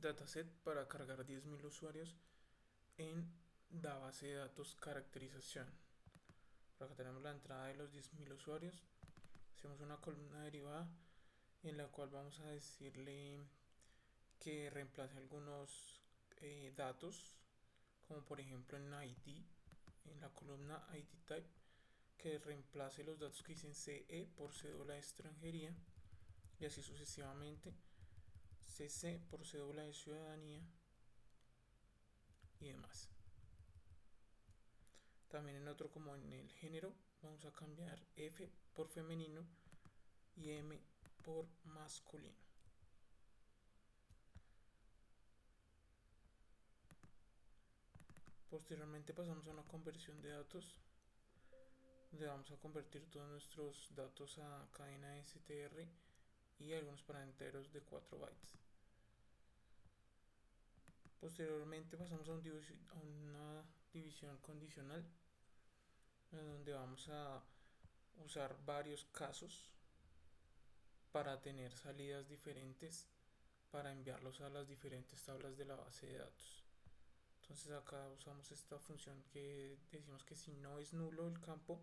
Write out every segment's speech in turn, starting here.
dataset para cargar 10.000 usuarios en la base de datos caracterización. Por acá tenemos la entrada de los 10.000 usuarios. Hacemos una columna derivada en la cual vamos a decirle que reemplace algunos datos, como por ejemplo en ID, en la columna ID type, que reemplace los datos que dicen CE por cédula de extranjería, y así sucesivamente, CC por cédula de ciudadanía y demás. También en otro, como en el género, vamos a cambiar F por femenino y M por masculino. Posteriormente pasamos a una conversión de datos, donde vamos a convertir todos nuestros datos a cadena str y algunos para enteros de 4 bytes. Posteriormente pasamos a una división condicional, en donde vamos a usar varios casos para tener salidas diferentes para enviarlos a las diferentes tablas de la base de datos. Entonces acá usamos esta función que decimos que si no es nulo el campo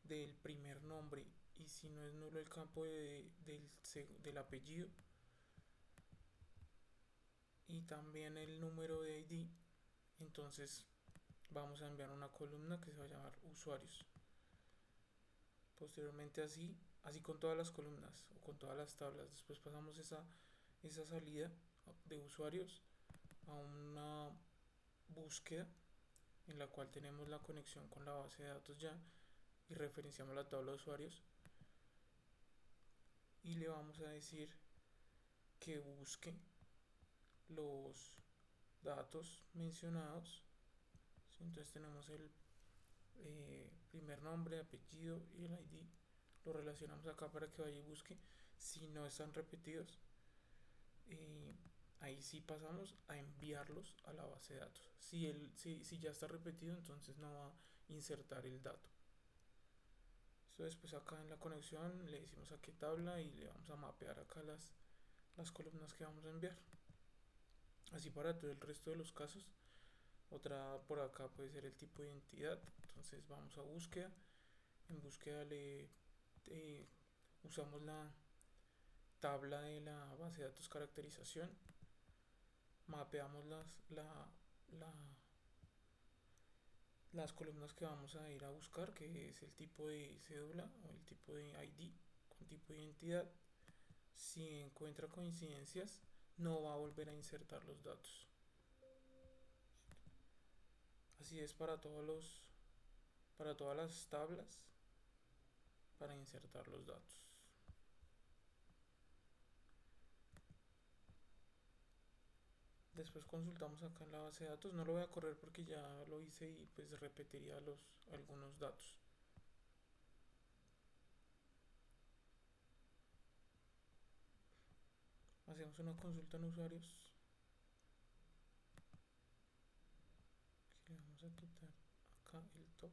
del primer nombre y si no es nulo el campo del apellido y también el número de ID, entonces vamos a enviar una columna que se va a llamar usuarios. Posteriormente así con todas las columnas o con todas las tablas. Después pasamos esa salida de usuarios a una búsqueda en la cual tenemos la conexión con la base de datos ya y referenciamos la tabla de usuarios y le vamos a decir que busque los datos mencionados. Entonces tenemos el primer nombre, apellido y el ID. Lo relacionamos acá para que vaya y busque. Si no están repetidos, ahí sí pasamos a enviarlos a la base de datos. Si ya está repetido, entonces no va a insertar el dato. Entonces pues acá en la conexión le decimos a qué tabla y le vamos a mapear acá las columnas que vamos a enviar. Así para todo el resto de los casos. Otra por acá puede ser el tipo de identidad. Entonces vamos a búsqueda. En búsqueda usamos la tabla de la base de datos caracterización. Mapeamos las columnas que vamos a ir a buscar, que es el tipo de cédula o el tipo de ID con tipo de identidad. Si encuentra coincidencias, no va a volver a insertar los datos. Así es para todas las tablas para insertar los datos. Después consultamos acá en la base de datos. No lo voy a correr porque ya lo hice y pues repetiría algunos datos. Hacemos una consulta en usuarios. Aquí le vamos a quitar acá el top.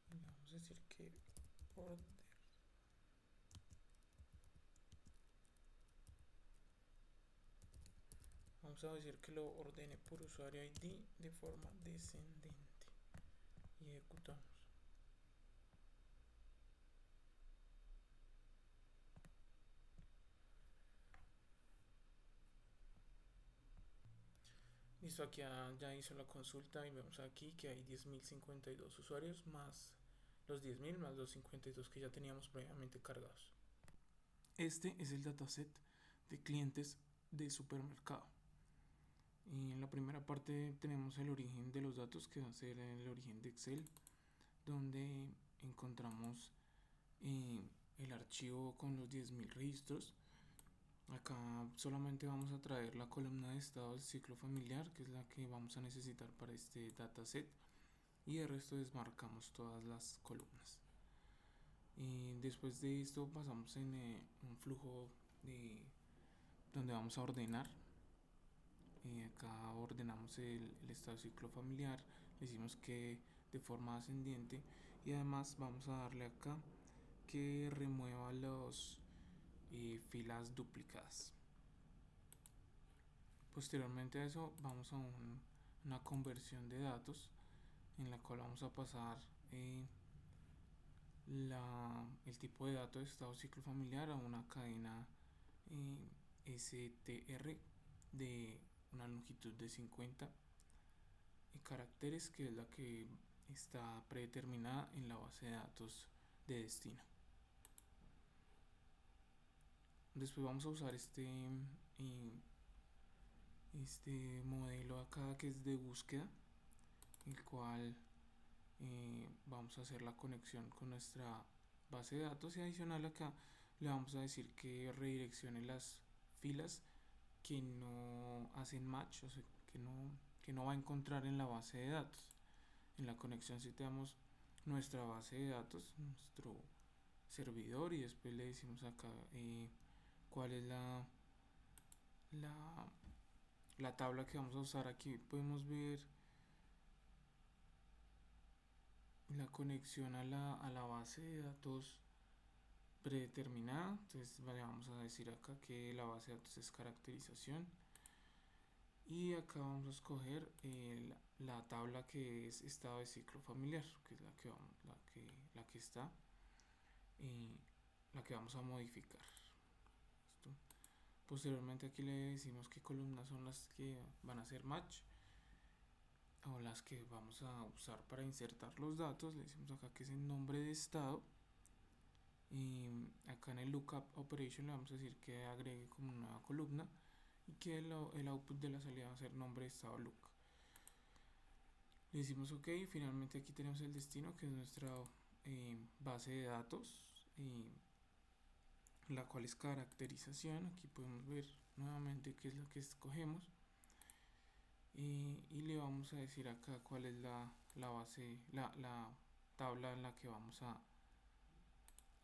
Y le vamos a decir que order. Vamos a decir que lo ordene por usuario ID de forma descendente. Y ejecutamos. Listo, aquí ya hizo la consulta y vemos aquí que hay 10.052 usuarios más los 10.000 más los 52 que ya teníamos previamente cargados. Este es el dataset de clientes de supermercado. Y en la primera parte tenemos el origen de los datos, que va a ser el origen de Excel, donde encontramos el archivo con los 10.000 registros. Acá solamente vamos a traer la columna de estado del ciclo familiar, que es la que vamos a necesitar para este dataset, y el resto desmarcamos todas las columnas. Después de esto pasamos en un flujo donde vamos a ordenar. Acá ordenamos el estado del ciclo familiar, le decimos que de forma ascendiente, y además vamos a darle acá que remueva los filas duplicadas. Posteriormente a eso vamos a una conversión de datos en la cual vamos a pasar el tipo de dato de estado ciclo familiar a una cadena str de una longitud de 50 caracteres, que es la que está predeterminada en la base de datos de destino. Después vamos a usar este modelo acá que es de búsqueda, el cual vamos a hacer la conexión con nuestra base de datos, y adicional acá le vamos a decir que redireccione las filas que no hacen match, o sea, que no va a encontrar en la base de datos. En la conexión citamos nuestra base de datos, nuestro servidor, y después le decimos acá cuál es la, la tabla que vamos a usar. Aquí podemos ver la conexión a la base de datos predeterminada. Entonces le vamos a decir acá que la base de datos es caracterización, y acá vamos a escoger la tabla que es estado de ciclo familiar, que es la que está, la que vamos a modificar. ¿Listo? Posteriormente aquí le decimos qué columnas son las que van a hacer match o las que vamos a usar para insertar los datos. Le decimos acá que es el nombre de estado, y acá en el lookup operation le vamos a decir que agregue como una nueva columna, y que el output de la salida va a ser nombre de estado look. Le decimos ok. Finalmente aquí tenemos el destino, que es nuestra base de datos, la cual es caracterización. Aquí podemos ver nuevamente qué es lo que escogemos, y le vamos a decir acá cuál es la base, la tabla en la que vamos a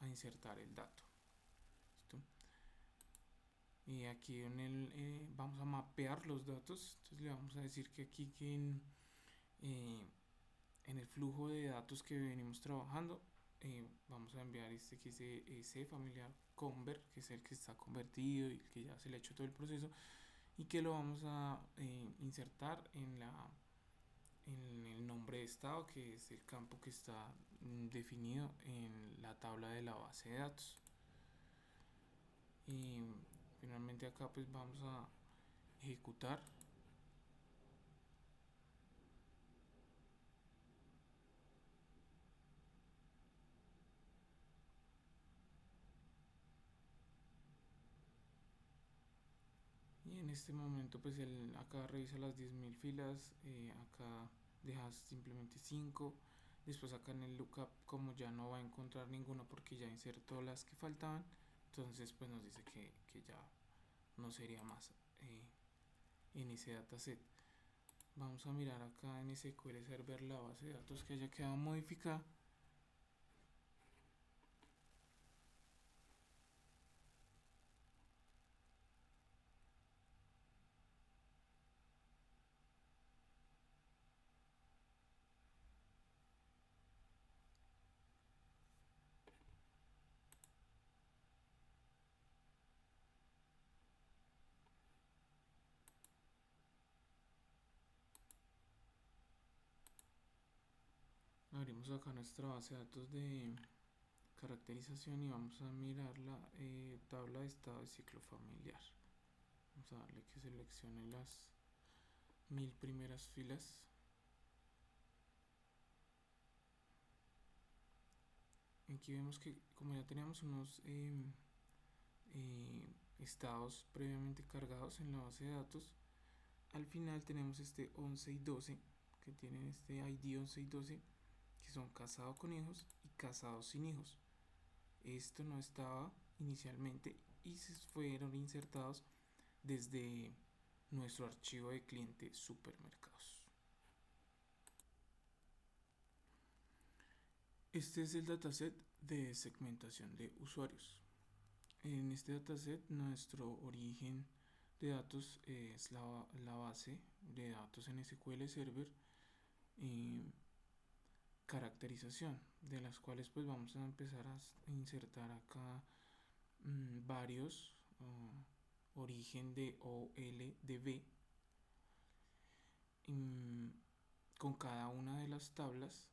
insertar el dato. ¿Listo? Y aquí en vamos a mapear los datos. Entonces le vamos a decir que aquí que en el flujo de datos que venimos trabajando, vamos a enviar que dice C familiar convert, que es el que está convertido y que ya se le ha hecho todo el proceso, y que lo vamos a insertar en el nombre de estado, que es el campo que está definido en la tabla de la base de datos. Y finalmente acá pues vamos a ejecutar. Y en este momento pues acá revisa las 10.000 filas, acá deja simplemente 5. Después acá en el lookup, como ya no va a encontrar ninguna porque ya insertó las que faltaban, entonces pues nos dice que ya no sería más en ese dataset. Vamos a mirar acá en SQL Server la base de datos que haya quedado modificada. Abrimos acá nuestra base de datos de caracterización y vamos a mirar la tabla de estado de ciclo familiar. Vamos a darle que seleccione las 1000 primeras filas. Aquí vemos que como ya teníamos unos estados previamente cargados en la base de datos, al final tenemos este 11 y 12, que tienen este ID 11 y 12, que son casados con hijos y casados sin hijos. Esto no estaba inicialmente y se fueron insertados desde nuestro archivo de cliente supermercados. Este es el dataset de segmentación de usuarios. En este dataset nuestro origen de datos es la base de datos en SQL Server y caracterización, de las cuales pues vamos a empezar a insertar acá varios origen de OLDB con cada una de las tablas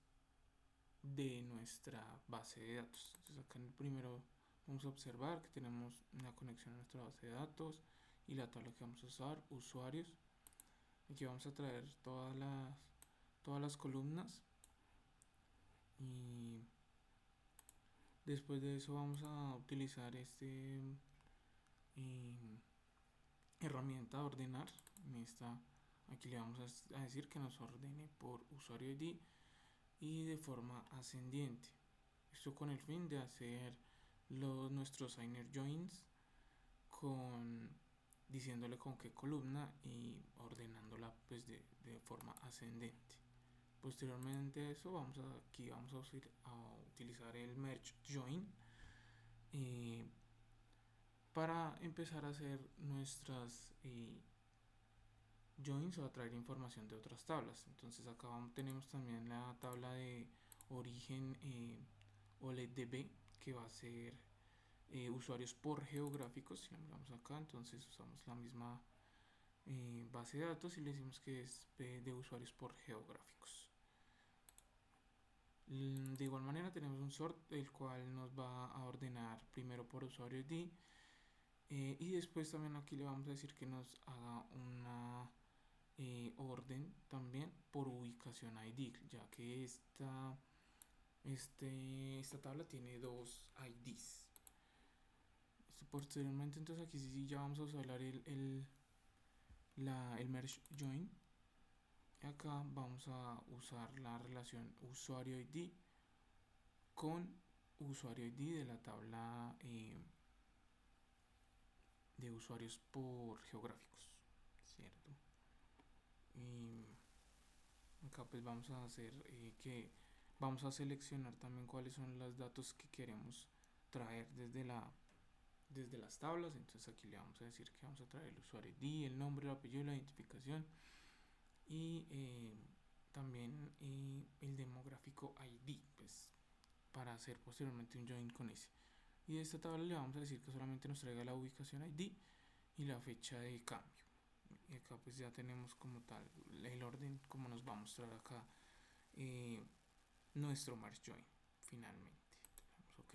de nuestra base de datos. Entonces acá en el primero vamos a observar que tenemos una conexión a nuestra base de datos y la tabla que vamos a usar, usuarios. Aquí vamos a traer todas las columnas y después de eso vamos a utilizar herramienta de ordenar. Aquí le vamos a decir que nos ordene por usuario ID y de forma ascendiente. Esto con el fin de hacer nuestros inner joins diciéndole con qué columna y ordenándola pues de forma ascendente. Posteriormente a eso vamos a utilizar el merge join para empezar a hacer nuestras joins o a traer información de otras tablas. Entonces acá tenemos también la tabla de origen OLEDB que va a ser usuarios por geográficos. Si lo miramos acá, entonces usamos la misma base de datos y le decimos que es de usuarios por geográficos. De igual manera tenemos un sort el cual nos va a ordenar primero por usuario ID y después también aquí le vamos a decir que nos haga una orden también por ubicación ID, ya que esta tabla tiene dos IDs. Posteriormente entonces aquí sí ya vamos a usar el merge join. Acá vamos a usar la relación usuario ID con usuario ID de la tabla de usuarios por geográficos, cierto. Y acá pues vamos a hacer que vamos a seleccionar también cuáles son los datos que queremos traer desde las tablas. Entonces aquí le vamos a decir que vamos a traer el usuario ID, el nombre, el apellido, la identificación y también el demográfico ID, pues para hacer posteriormente un join con ese. Y de esta tabla le vamos a decir que solamente nos traiga la ubicación ID y la fecha de cambio. Y acá pues ya tenemos como tal el orden como nos va a mostrar acá nuestro merge join finalmente. Ok.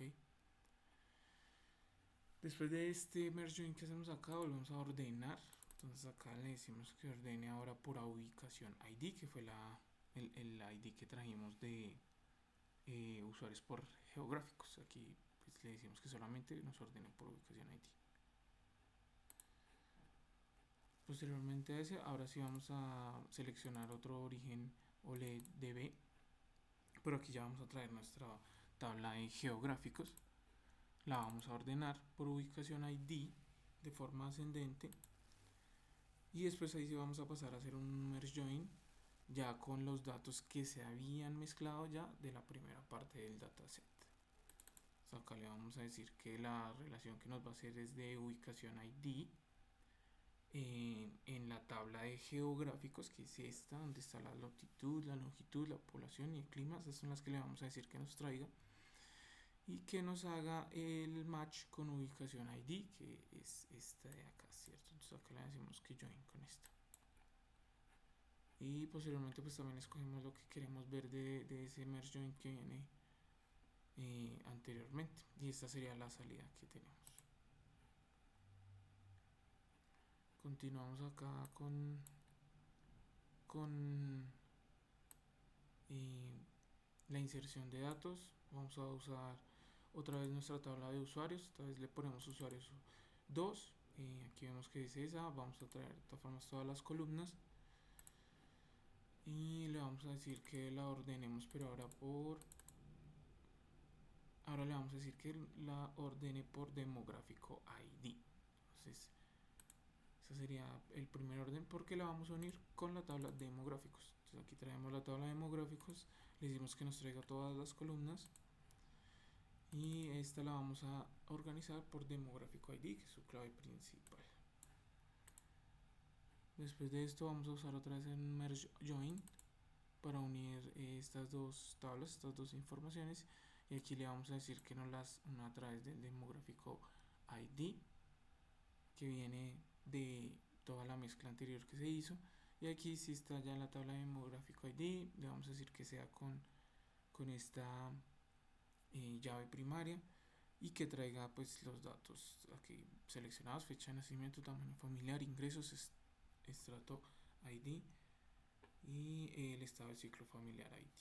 Después de este merge join que hacemos acá, volvemos a ordenar. Entonces acá le decimos que ordene ahora por ubicación ID, que fue el ID que trajimos de usuarios por geográficos. Aquí pues le decimos que solamente nos ordene por ubicación ID. Posteriormente a ese, ahora sí vamos a seleccionar otro origen OLEDB, pero aquí ya vamos a traer nuestra tabla de geográficos. La vamos a ordenar por ubicación ID de forma ascendente y después ahí sí vamos a pasar a hacer un merge join ya con los datos que se habían mezclado ya de la primera parte del dataset. Entonces acá le vamos a decir que la relación que nos va a hacer es de ubicación ID en la tabla de geográficos, que es esta, donde está la latitud, la longitud, la población y el clima. Esas son las que le vamos a decir que nos traiga y que nos haga el match con ubicación ID, que es esta de acá, ¿cierto? Entonces acá le decimos que join con esta. Y posteriormente pues también escogemos lo que queremos ver de ese merge join que viene anteriormente. Y esta sería la salida que tenemos. Continuamos acá con la inserción de datos. Vamos a usar otra vez nuestra tabla de usuarios. Esta vez le ponemos usuarios 2. Aquí vemos que es esa. Vamos a traer de todas formas todas las columnas. Y le vamos a decir que la ordenemos, pero ahora le vamos a decir que la ordene por demográfico ID. Entonces ese sería el primer orden porque la vamos a unir con la tabla de demográficos. Entonces aquí traemos la tabla de demográficos, le decimos que nos traiga todas las columnas y esta la vamos a organizar por demográfico ID, que es su clave principal. Después de esto vamos a usar otra vez el merge join para unir estas dos tablas, estas dos informaciones, y aquí le vamos a decir que nos las una a través del demográfico ID que viene de toda la mezcla anterior que se hizo. Y aquí sí está ya la tabla de demográfico ID. Le vamos a decir que sea con esta llave primaria y que traiga pues los datos aquí seleccionados: fecha de nacimiento, tamaño familiar, ingresos, estrato ID y el estado del ciclo familiar ID.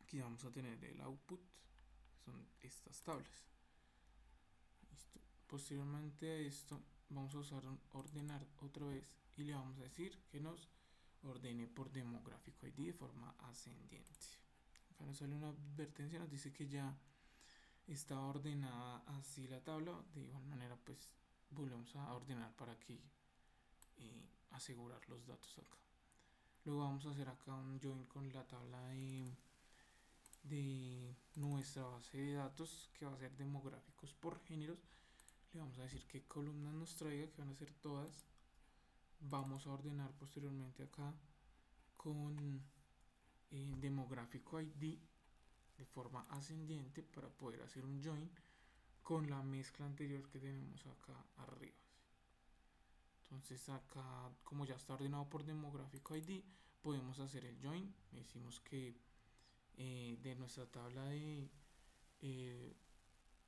Aquí vamos a tener el output, son estas tablas. Listo. Posteriormente a esto vamos a usar un ordenar otra vez y le vamos a decir que nos ordene por demográfico ID de forma ascendiente. Acá nos sale una advertencia, nos dice que ya está ordenada así la tabla. De igual manera pues volvemos a ordenar para que asegurar los datos acá. Luego vamos a hacer acá un join con la tabla de nuestra base de datos, que va a ser demográficos por géneros. Le vamos a decir qué columnas nos traiga, que van a ser todas. Vamos a ordenar posteriormente acá con demográfico ID de forma ascendiente para poder hacer un join con la mezcla anterior que tenemos acá arriba. Entonces acá, como ya está ordenado por demográfico ID, podemos hacer el join. Decimos que de nuestra tabla de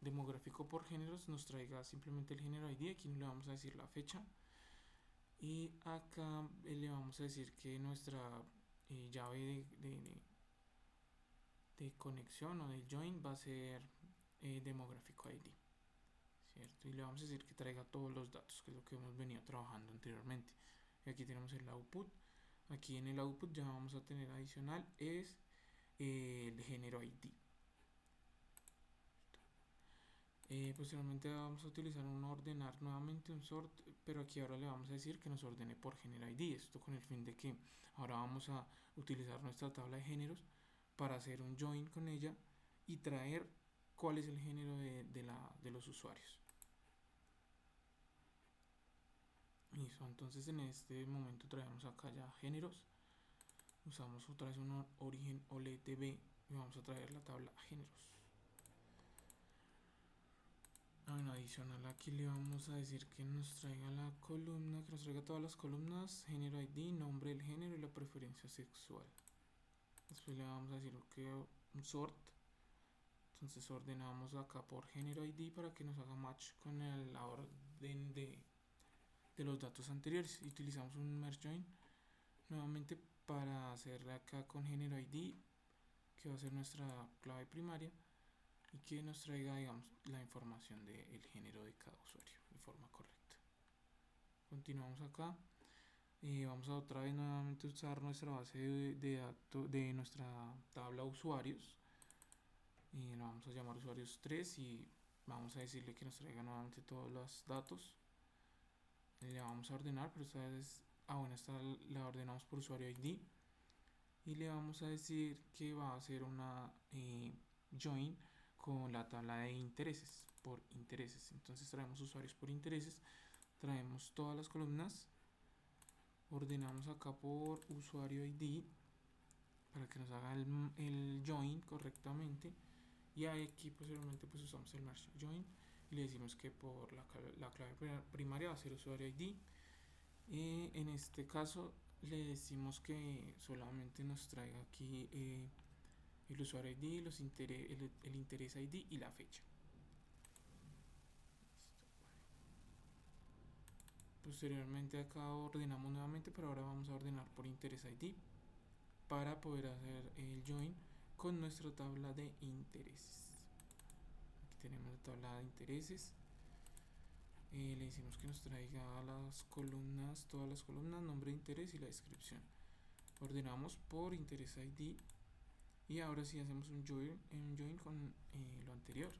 demográfico por géneros nos traiga simplemente el género ID. Aquí le vamos a decir la fecha y acá le vamos a decir que nuestra llave de conexión o del join va a ser demográfico ID, ¿cierto? Y le vamos a decir que traiga todos los datos, que es lo que hemos venido trabajando anteriormente. Y aquí tenemos el output. Aquí en el output ya vamos a tener adicional es el género ID. Posteriormente vamos a utilizar un ordenar nuevamente, un sort, pero aquí ahora le vamos a decir que nos ordene por género ID. Esto con el fin de que ahora vamos a utilizar nuestra tabla de géneros para hacer un join con ella y traer cuál es el género de los usuarios. Listo, entonces en este momento traemos acá ya géneros. Usamos otra vez un origen OLEDB y vamos a traer la tabla géneros. Bueno, adicional aquí le vamos a decir que nos traiga la columna, que nos traiga todas las columnas, género ID, nombre del género y la preferencia sexual. Después le vamos a decir que un sort. Entonces ordenamos acá por género ID para que nos haga match con la orden de los datos anteriores. Y utilizamos un merge join nuevamente para hacerle acá con género ID, que va a ser nuestra clave primaria, y que nos traiga, digamos, la información del género de cada usuario de forma correcta. Continuamos acá y vamos a otra vez nuevamente usar nuestra base de datos de nuestra tabla usuarios y lo vamos a llamar usuarios 3 y vamos a decirle que nos traiga nuevamente todos los datos. Le vamos a ordenar, pero esta vez esta la ordenamos por usuario ID y le vamos a decir que va a hacer una join con la tabla de intereses por intereses. Entonces traemos usuarios por intereses, traemos todas las columnas, ordenamos acá por usuario ID para que nos haga el join correctamente, y aquí posteriormente pues usamos el merge join y le decimos que por la clave primaria va a ser usuario ID. En este caso le decimos que solamente nos traiga aquí el usuario ID, el interés ID y la fecha. Posteriormente acá ordenamos nuevamente, pero ahora vamos a ordenar por interés ID para poder hacer el join con nuestra tabla de intereses. Aquí tenemos la tabla de intereses. Le decimos que nos traiga las columnas, todas las columnas, nombre de interés y la descripción. Ordenamos por interés ID y ahora sí hacemos un join con lo anterior,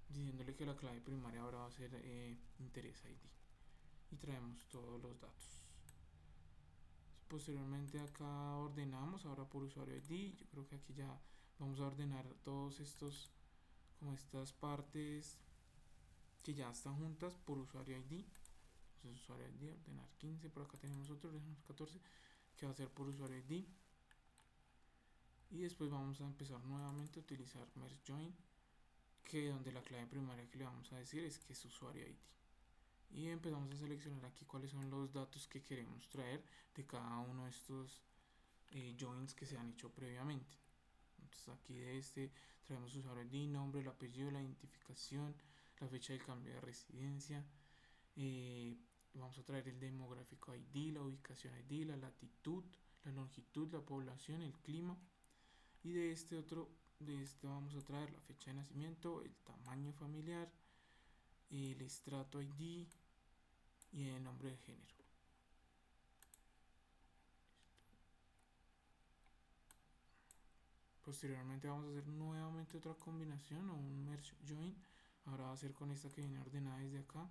diciéndole que la clave primaria ahora va a ser interés ID y traemos todos los datos. Posteriormente acá ordenamos ahora por usuario ID. Yo creo que aquí ya vamos a ordenar todos estos, como estas partes que ya están juntas por usuario ID. Entonces usuario ID, ordenar 15, por acá tenemos otro, ordenar 14, que va a ser por usuario ID. Y después vamos a empezar nuevamente a utilizar merge join, que donde la clave primaria que le vamos a decir es que es usuario ID. Y empezamos a seleccionar aquí cuáles son los datos que queremos traer de cada uno de estos joins que se han hecho previamente. Entonces aquí de este traemos usuario ID, nombre, el apellido, la identificación, la fecha de cambio de residencia. Vamos a traer el demográfico ID, la ubicación ID, la latitud, la longitud, la población, el clima. Y de este vamos a traer la fecha de nacimiento, el tamaño familiar, el estrato ID y el nombre de género. Posteriormente vamos a hacer nuevamente otra combinación o un merge join. Ahora va a ser con esta que viene ordenada desde acá.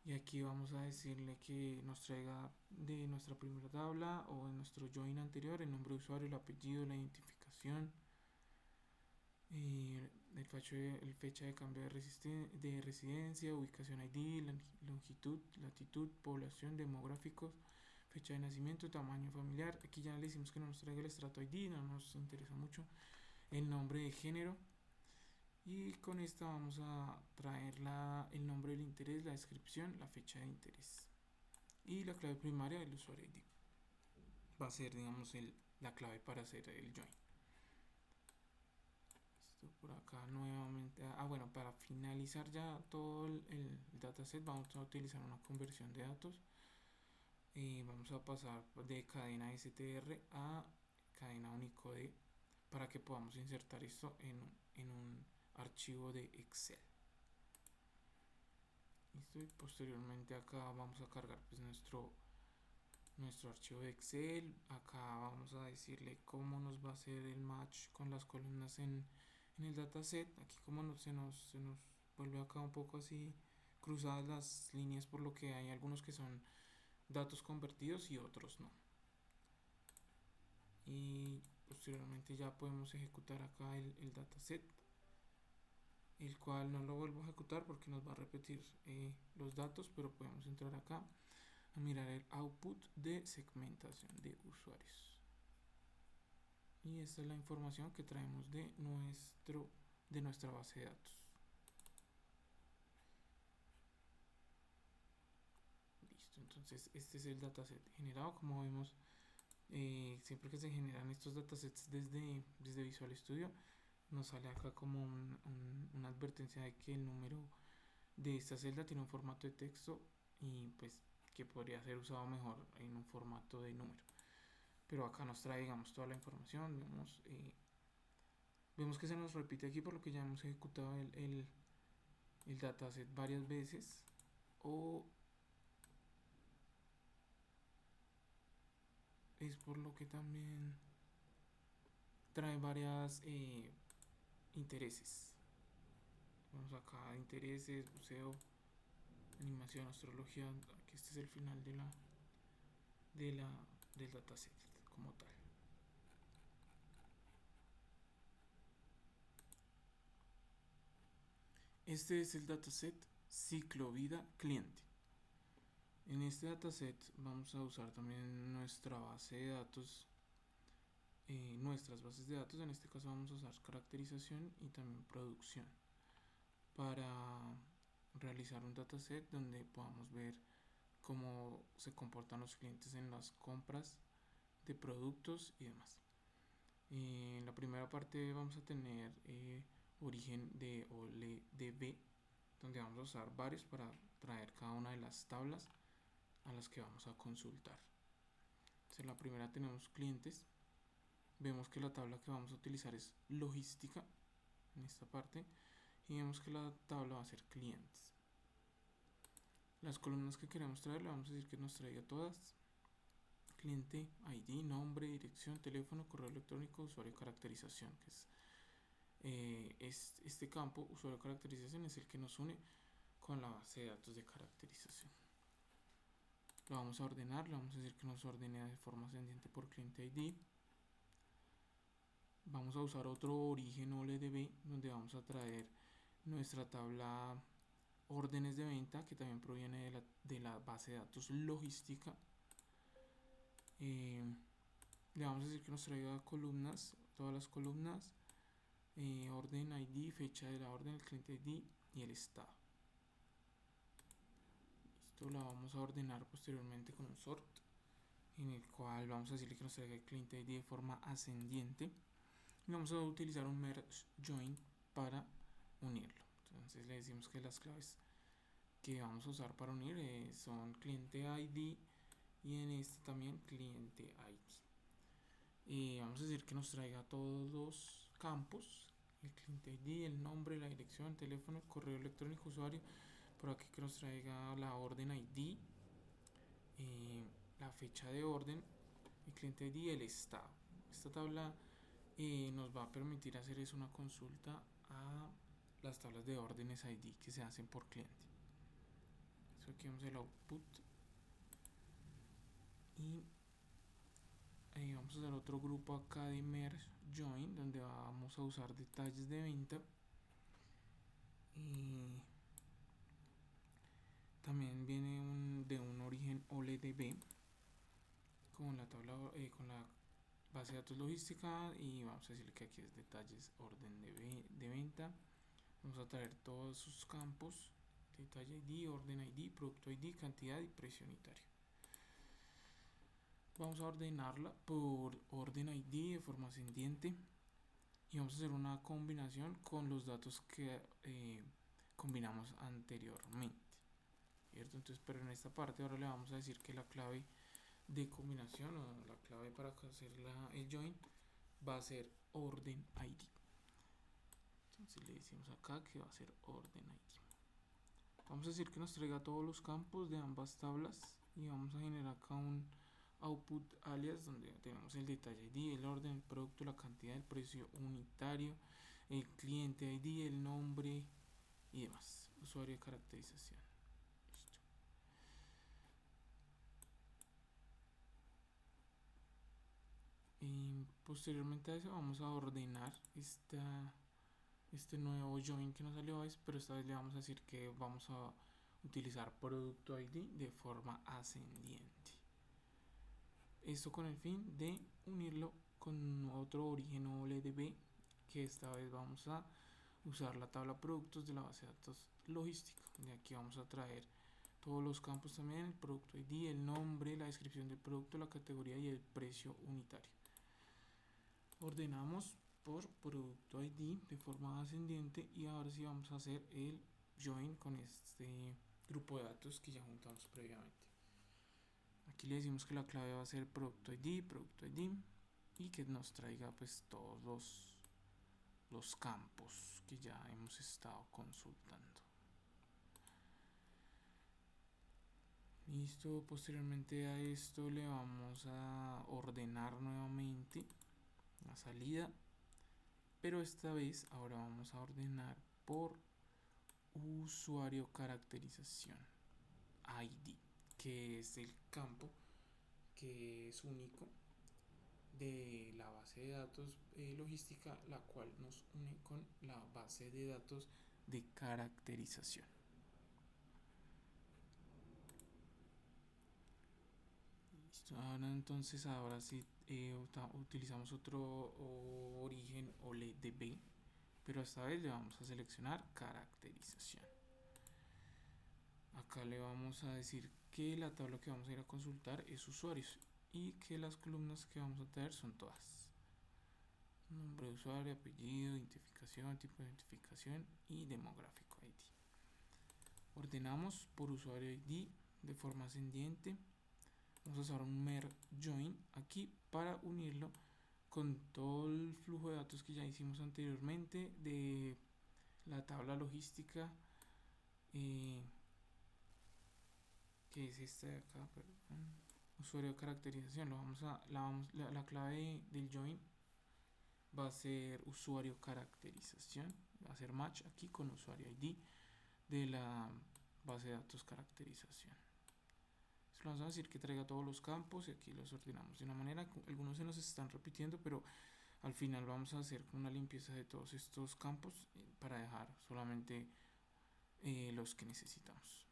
Y aquí vamos a decirle que nos traiga de nuestra primera tabla o de nuestro join anterior el nombre de usuario, el apellido, la identificación, el fecha de cambio de residencia, ubicación ID, longitud, latitud, población, demográficos, fecha de nacimiento, tamaño familiar. Aquí ya le decimos que no nos traiga el estrato ID, no nos interesa mucho. El nombre de género. Y con esta vamos a traer el nombre del interés, la descripción, la fecha de interés. Y la clave primaria del usuario ID. Va a ser, digamos, la clave para hacer el join. Esto por acá nuevamente. Bueno, para finalizar ya todo el dataset vamos a utilizar una conversión de datos. Vamos a pasar de cadena STR a cadena Unicode para que podamos insertar esto en un archivo de Excel. Listo, y posteriormente acá vamos a cargar pues nuestro archivo de Excel. Acá vamos a decirle cómo nos va a hacer el match con las columnas en el dataset. Aquí como se nos vuelve acá un poco así cruzadas las líneas, por lo que hay algunos que son datos convertidos y otros no. Y posteriormente ya podemos ejecutar acá el dataset, el cual no lo vuelvo a ejecutar porque nos va a repetir los datos, pero podemos entrar acá a mirar el output de segmentación de usuarios. Y esta es la información que traemos de nuestra base de datos. Listo, entonces este es el dataset generado. Como vemos, siempre que se generan estos datasets desde Visual Studio, nos sale acá como una advertencia de que el número de esta celda tiene un formato de texto y pues que podría ser usado mejor en un formato de número. Pero acá nos trae, digamos, toda la información. Vemos que se nos repite aquí por lo que ya hemos ejecutado el dataset varias veces. O es por lo que también trae varias intereses. Vamos acá, intereses, buceo, animación, astrología. Aquí este es el final del dataset como tal. Este es el dataset ciclo vida cliente. En este dataset vamos a usar también nuestra base de datos, nuestras bases de datos. En este caso vamos a usar caracterización y también producción para realizar un dataset donde podamos ver cómo se comportan los clientes en las compras de productos y demás. En la primera parte vamos a tener origen de OLEDB, donde vamos a usar varios para traer cada una de las tablas a las que vamos a consultar. Entonces, en la primera tenemos clientes. Vemos que la tabla que vamos a utilizar es logística en esta parte y vemos que la tabla va a ser clientes. Las columnas que queremos traer le vamos a decir que nos traiga todas: cliente, ID, nombre, dirección, teléfono, correo electrónico, usuario, caracterización, que es este campo usuario caracterización es el que nos une con la base de datos de caracterización. Lo vamos a ordenar, le vamos a decir que nos ordene de forma ascendente por cliente ID. Vamos a usar otro origen OLEDB donde vamos a traer nuestra tabla órdenes de venta, que también proviene de la base de datos logística. Le vamos a decir que nos traiga columnas, todas las columnas, orden ID, fecha de la orden, el cliente ID y el estado. Esto lo vamos a ordenar posteriormente con un sort, en el cual vamos a decirle que nos traiga el cliente ID de forma ascendiente y vamos a utilizar un merge join para unirlo. Entonces le decimos que las claves que vamos a usar para unir son cliente ID y en este también cliente ID. Y vamos a decir que nos traiga todos los campos, el cliente ID, el nombre, la dirección, el teléfono, el correo electrónico, usuario. Por aquí que nos traiga la orden ID, la fecha de orden, el cliente ID y el estado. Esta tabla nos va a permitir hacer es una consulta a las tablas de órdenes ID que se hacen por cliente. Eso aquí vamos al output y vamos a hacer otro grupo acá de merge join donde vamos a usar detalles de venta y también viene de un origen OLEDB con la tabla con la base de datos logística y vamos a decirle que aquí es detalles orden de venta. Vamos a traer todos sus campos: detalle ID, orden ID, producto ID, cantidad y precio unitario. Vamos a ordenarla por orden ID de forma ascendiente y vamos a hacer una combinación con los datos que combinamos anteriormente, ¿cierto? Entonces, pero en esta parte ahora le vamos a decir que la clave de combinación o la clave para hacer el join va a ser orden ID. Entonces le decimos acá que va a ser orden ID. Vamos a decir que nos traiga todos los campos de ambas tablas y vamos a generar acá un output alias donde tenemos el detalle ID, el orden, el producto, la cantidad, el precio unitario, el cliente ID, el nombre y demás, usuario de caracterización. Listo. Y posteriormente a eso vamos a ordenar este nuevo join que nos salió, pero esta vez le vamos a decir que vamos a utilizar producto ID de forma ascendiente. Esto con el fin de unirlo con otro origen OLEDB, que esta vez vamos a usar la tabla productos de la base de datos logística. De aquí vamos a traer todos los campos también: el producto ID, el nombre, la descripción del producto, la categoría y el precio unitario. Ordenamos por producto ID de forma ascendiente y ahora sí vamos a hacer el join con este grupo de datos que ya juntamos previamente. Aquí le decimos que la clave va a ser producto ID y que nos traiga pues todos los campos que ya hemos estado consultando. Listo, posteriormente a esto le vamos a ordenar nuevamente la salida, pero esta vez ahora vamos a ordenar por usuario caracterización ID, que es el campo que es único de la base de datos logística, la cual nos une con la base de datos de caracterización. Listo. Ahora sí utilizamos otro origen OLEDB, pero esta vez le vamos a seleccionar caracterización. Acá le vamos a decir que la tabla que vamos a ir a consultar es usuarios y que las columnas que vamos a tener son todas: nombre de usuario, apellido, identificación, tipo de identificación y demográfico ID. Ordenamos por usuario ID de forma ascendiente. Vamos a usar un merge join aquí para unirlo con todo el flujo de datos que ya hicimos anteriormente de la tabla logística, que es esta de acá, perdón, usuario de caracterización. La clave del join va a ser usuario caracterización, va a ser match aquí con usuario ID de la base de datos caracterización. Le vamos a decir que traiga todos los campos y aquí los ordenamos de una manera. Algunos se nos están repitiendo, pero al final vamos a hacer una limpieza de todos estos campos para dejar solamente los que necesitamos.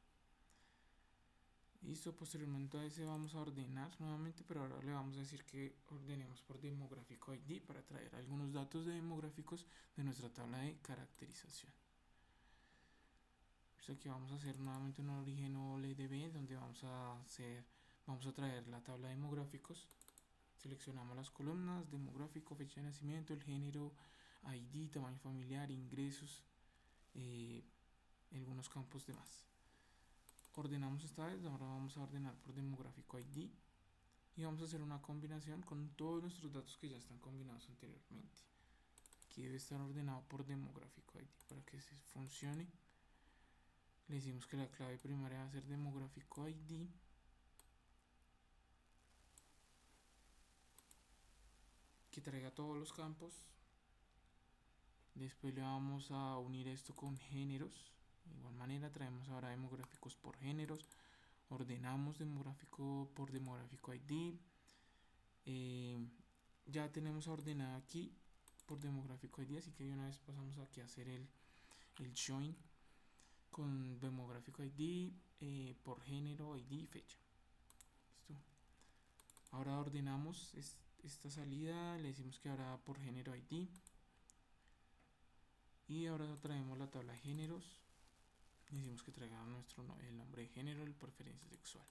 Listo, posteriormente a ese vamos a ordenar nuevamente, pero ahora le vamos a decir que ordenemos por demográfico ID para traer algunos datos de demográficos de nuestra tabla de caracterización. Pues aquí vamos a hacer nuevamente un origen OLEDB donde vamos a traer la tabla de demográficos. Seleccionamos las columnas, demográfico, fecha de nacimiento, el género, ID, tamaño familiar, ingresos, algunos campos de más. Ordenamos esta vez, ahora vamos a ordenar por demográfico ID y vamos a hacer una combinación con todos nuestros datos que ya están combinados anteriormente. Aquí debe estar ordenado por demográfico ID para que funcione. Le decimos que la clave primaria va a ser demográfico ID. Que traiga todos los campos. Después le vamos a unir esto con géneros. De igual manera traemos ahora demográficos por géneros. Ordenamos demográfico por demográfico ID. Ya tenemos ordenado aquí por demográfico ID, así que de una vez pasamos aquí a hacer el join con demográfico ID, por género, ID y fecha. Listo. Ahora ordenamos esta salida, le decimos que ahora por género ID. Y ahora traemos la tabla de géneros. Decimos que traiga el nombre de género, el preferencia sexual.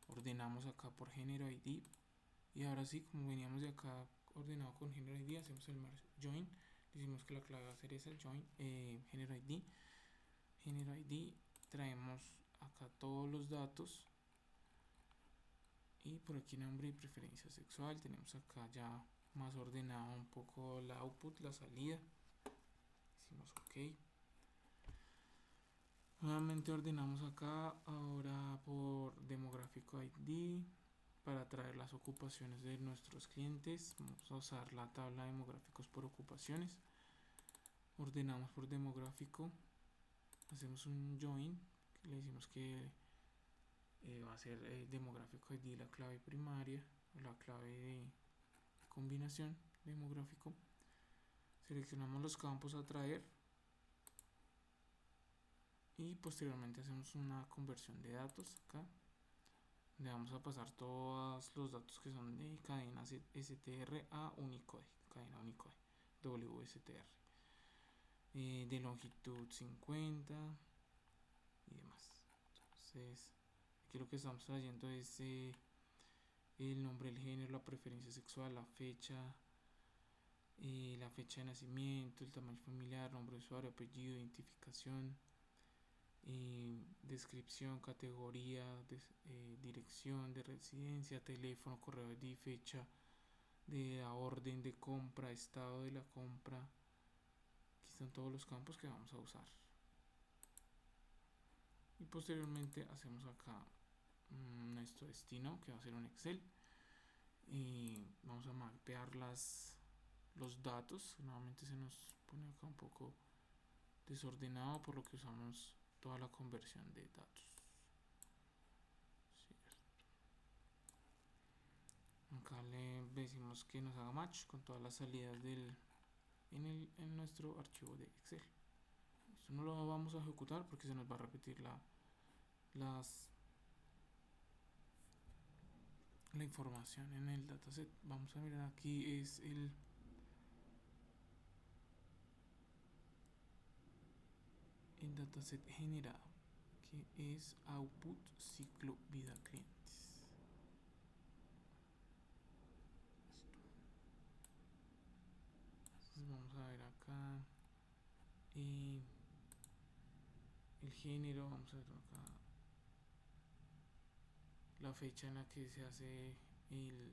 Ordenamos acá por género ID. Y ahora sí, como veníamos de acá ordenado con género ID, hacemos el merge join. Decimos que la clave va a ser esa, el join, género ID. Género ID, traemos acá todos los datos. Y por aquí nombre y preferencia sexual. Tenemos acá ya más ordenado un poco la output, la salida. Decimos OK. Nuevamente ordenamos acá ahora por demográfico ID para traer las ocupaciones de nuestros clientes. Vamos a usar la tabla de demográficos por ocupaciones. Ordenamos por demográfico. Hacemos un join. Le decimos que va a ser demográfico ID la clave primaria, la clave de combinación demográfico. Seleccionamos los campos a traer. Y posteriormente hacemos una conversión de datos acá. Le vamos a pasar todos los datos que son de cadena STR a Unicode, cadena Unicode, WSTR, de longitud 50 y demás. Entonces, aquí lo que estamos trayendo es el nombre, el género, la preferencia sexual, la fecha de nacimiento, el tamaño familiar, nombre de usuario, apellido, identificación, descripción, categoría, dirección de residencia, teléfono, correo ID, fecha de la orden de compra, estado de la compra. Aquí están todos los campos que vamos a usar. Y posteriormente hacemos acá nuestro destino, que va a ser un Excel. Y vamos a mapear los datos. Nuevamente se nos pone acá un poco desordenado por lo que usamos toda la conversión de datos. Acá le decimos que nos haga match con todas las salidas en nuestro archivo de Excel. Esto no lo vamos a ejecutar porque se nos va a repetir la información en el dataset. Vamos a mirar aquí, es el dataset generado, que es output ciclo vida clientes. Entonces vamos a ver acá el género, vamos a ver acá la fecha en la que se hace el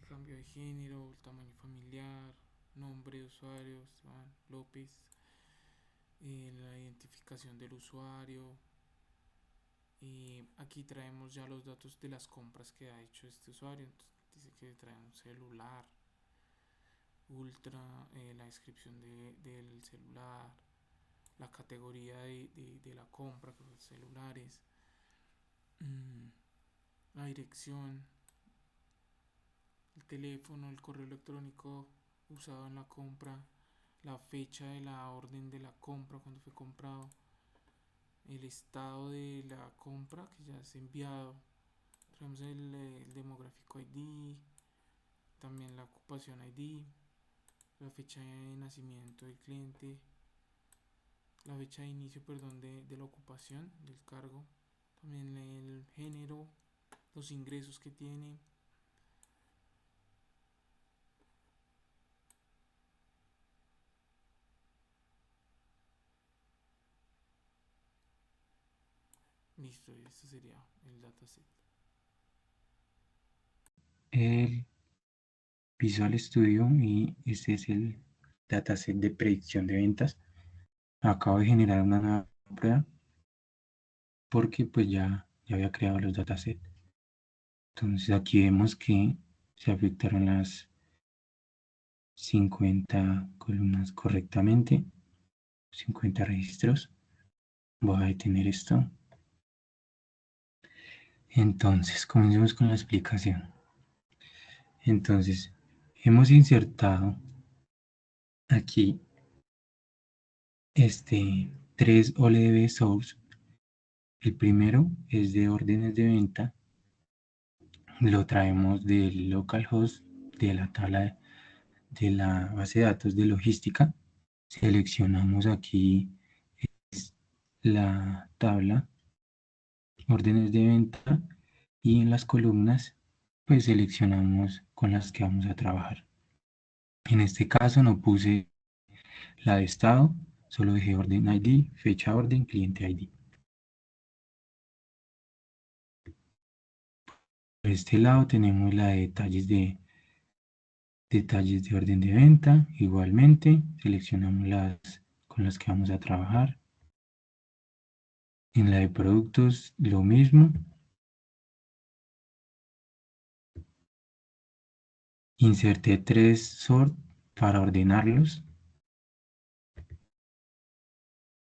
cambio de género, el tamaño familiar, nombre de usuario, Esteban López, la identificación del usuario. Aquí traemos ya los datos de las compras que ha hecho este usuario. Entonces, dice que trae un celular ultra, la descripción del celular, la categoría de la compra, que fue celulares, la dirección, el teléfono, el correo electrónico usado en la compra, la fecha de la orden de la compra, cuando fue comprado, el estado de la compra que ya es enviado. Tenemos el demográfico ID, también la ocupación ID, la fecha de nacimiento del cliente, la fecha de inicio, perdón, de la ocupación del cargo, también el género, los ingresos que tiene. Listo, esto sería el dataset. El Visual Studio y este es el dataset de predicción de ventas. Acabo de generar una nueva prueba porque pues ya había creado los datasets. Entonces aquí vemos que se afectaron las 50 columnas correctamente, 50 registros. Voy a detener esto. Entonces, comencemos con la explicación. Entonces, hemos insertado aquí tres OLED source. El primero es de órdenes de venta. Lo traemos del localhost de la tabla de la base de datos de logística. Seleccionamos aquí la tabla órdenes de venta y en las columnas pues seleccionamos con las que vamos a trabajar. En este caso no puse la de estado, solo dejé orden ID, fecha orden, cliente ID. Por este lado tenemos la de detalles de orden de venta. Igualmente seleccionamos las con las que vamos a trabajar. En la de productos lo mismo. Inserté 3 sort para ordenarlos.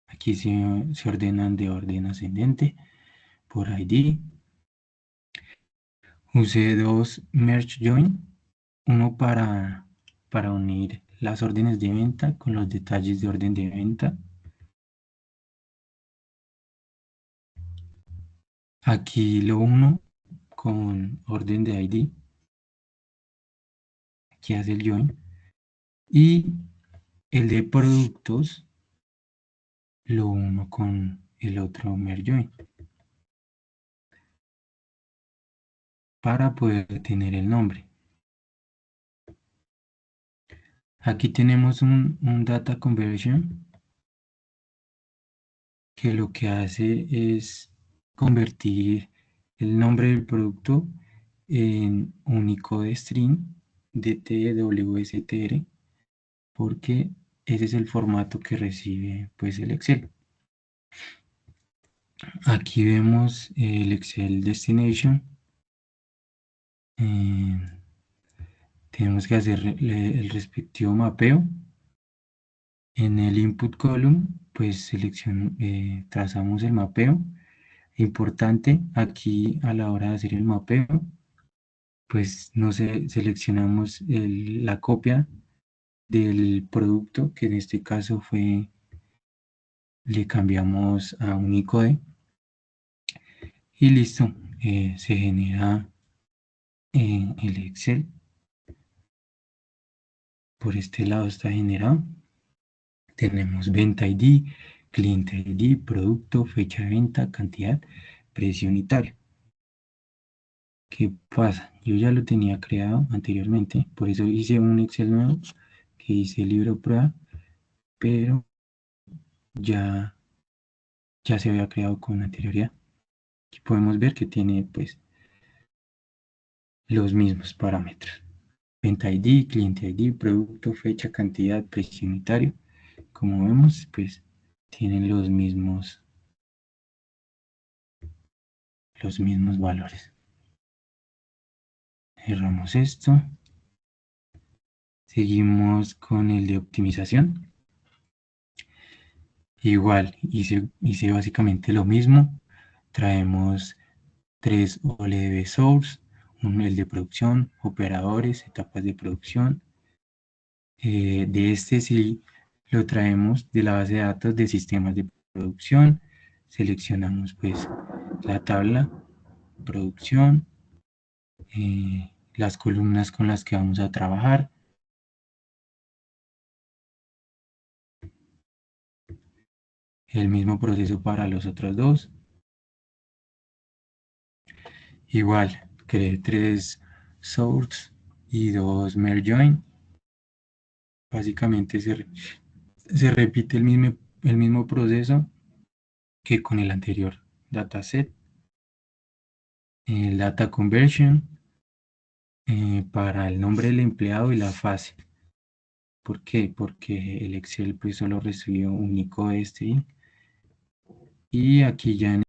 Aquí se ordenan de orden ascendente por ID. Usé 2 merge join, uno para unir las órdenes de venta con los detalles de orden de venta. Aquí lo uno con orden de ID. Aquí hace el join. Y el de productos lo uno con el otro merge join para poder tener el nombre. Aquí tenemos un data conversion que lo que hace es convertir el nombre del producto en Unicode string DTWSTR porque ese es el formato que recibe pues el Excel. Aquí vemos el Excel Destination. Tenemos que hacer el respectivo mapeo. En el input column pues trazamos el mapeo. Importante aquí a la hora de hacer el mapeo pues no seleccionamos la copia del producto, que en este caso le cambiamos a Unicode y listo, se genera el Excel. Por este lado está generado. Tenemos venta ID, cliente ID, producto, fecha de venta, cantidad, precio unitario. ¿Qué pasa? Yo ya lo tenía creado anteriormente, por eso hice un Excel nuevo que hice libro prueba, pero ya se había creado con anterioridad. Aquí podemos ver que tiene pues los mismos parámetros. Venta ID, cliente ID, producto, fecha, cantidad, precio unitario. Como vemos, pues tienen los mismos valores. Cerramos esto. Seguimos con el de optimización. Igual, hice básicamente lo mismo. Traemos 3 OLED source, el de producción, operadores, etapas de producción. De este sí lo traemos de la base de datos de sistemas de producción, seleccionamos pues la tabla, producción, las columnas con las que vamos a trabajar. El mismo proceso para los otros dos. Igual, creé 3 source y 2 merge join. Básicamente se repite el mismo proceso que con el anterior dataset. El data conversion para el nombre del empleado y la fase. ¿Por qué? Porque el Excel pues solo recibió un único string. Y aquí ya en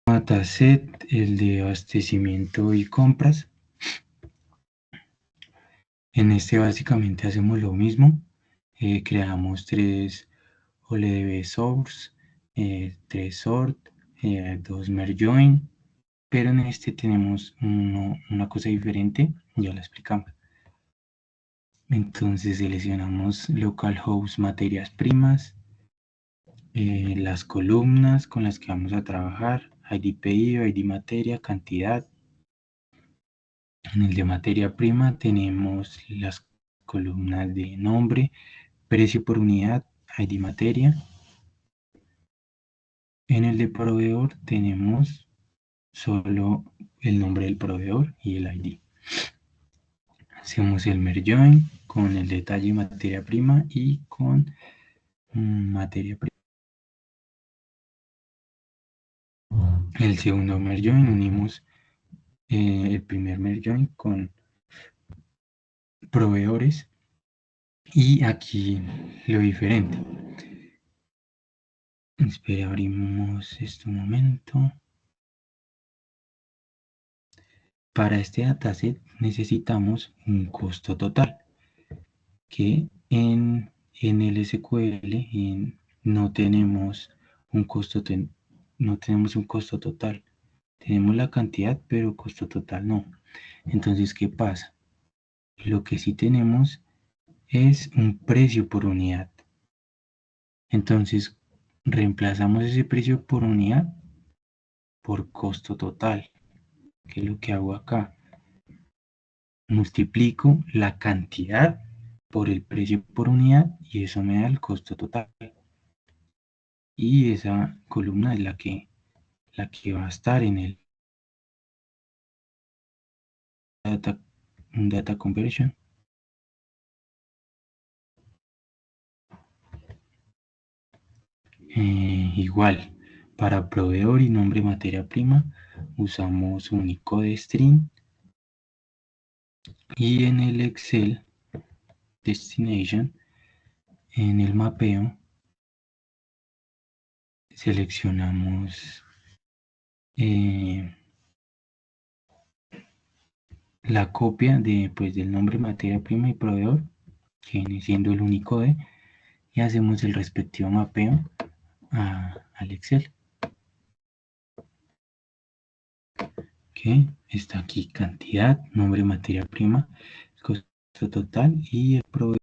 dataset, el de abastecimiento y compras. En este básicamente hacemos lo mismo. Creamos 3 OLDB source, 3 sort, 2 merge join, pero en este tenemos una cosa diferente, ya la explicamos. Entonces seleccionamos localhost materias primas, las columnas con las que vamos a trabajar, ID pedido, ID materia, cantidad. En el de materia prima tenemos las columnas de nombre, precio por unidad, ID materia. En el de proveedor tenemos solo el nombre del proveedor y el ID. Hacemos el merge join con el detalle materia prima y con materia prima. El segundo merge join unimos el primer merge join con proveedores y aquí lo diferente. Espera, abrimos este momento. Para este dataset necesitamos un costo total que en el SQL no tenemos un costo total. Tenemos la cantidad, pero costo total no. Entonces, ¿qué pasa? Lo que sí tenemos es un precio por unidad. Entonces, reemplazamos ese precio por unidad por costo total, que es lo que hago acá. Multiplico la cantidad por el precio por unidad y eso me da el costo total. Y esa columna es la que va a estar en el data conversion. Igual, para proveedor y nombre materia prima usamos Unicode string y en el Excel destination, en el mapeo, seleccionamos la copia del nombre materia prima y proveedor, que viene siendo el Unicode, y hacemos el respectivo mapeo al Excel. Que está aquí cantidad, nombre materia prima, costo total y el proveedor.